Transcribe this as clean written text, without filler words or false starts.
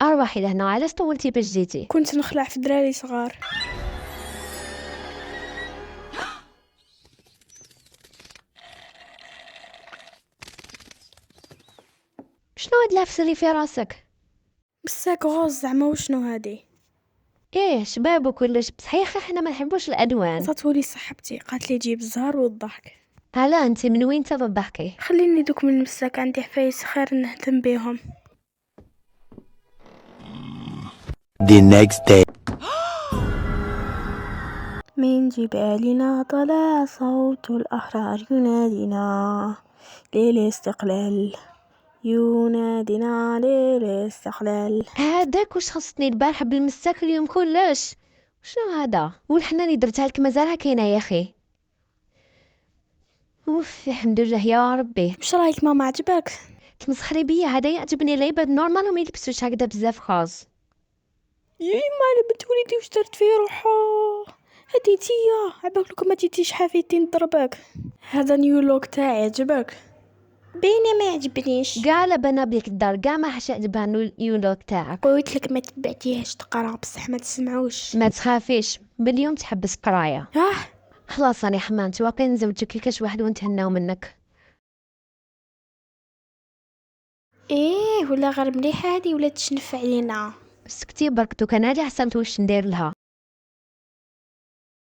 أروحي لهنا، علاش طولتي باش جيتي؟ كنت نخلع في دراري صغار. شنو هاد اللافسه اللي في راسك؟ بساك غوز زعما وشنو هادي؟ ايه شباب وكلش، بصحيح احنا ما نحبوش الالوان. عطاتولي صاحبتي قالت لي جيب الزهر والضحك. هلا انت من وين تضحكي؟ خليني دوك من المساك، عندي حفايس خير نهتم بيهم. The next day. من جبالنا طلع صوت الأحرار ينادينا للاستقلال، ينادينا للاستقلال. هذاك واش خصني البارحه بالمساك اليوم كلش؟ شنو هذا؟ والحنا اللي درتها لك مازالها كاينه يا اخي. اوف الحمد لله يا ربي. وش رايك ماما، عجبك؟ تمسخري بيا، هذا يعجبني لي بد نورمال وما يلبسوش هكذا بزاف خاص. يي ما على بنت وليدي وش درت فيه روحها؟ هديتيا عباك لكم ما جيتيش حافيتي نضربك. هذا نيو لوك تاعي، عجبك؟ بيني ما يعجبنيش. قال بنا بيك الدار كاع ما حش يعجبها اليولوك تاعك. قلت لك ما تبعتيهاش تقرا بصح ما تسمعوش. ما تخافيش باليوم تحبس قرايه. خلاص راني حمامت واقي نزوجك كيكاش واحد ونتهناو منك. ايه ولا غير مليحه هذه ولا تشنف علينا. سكتي برك دوك انا اللي حسنت واش ندير لها.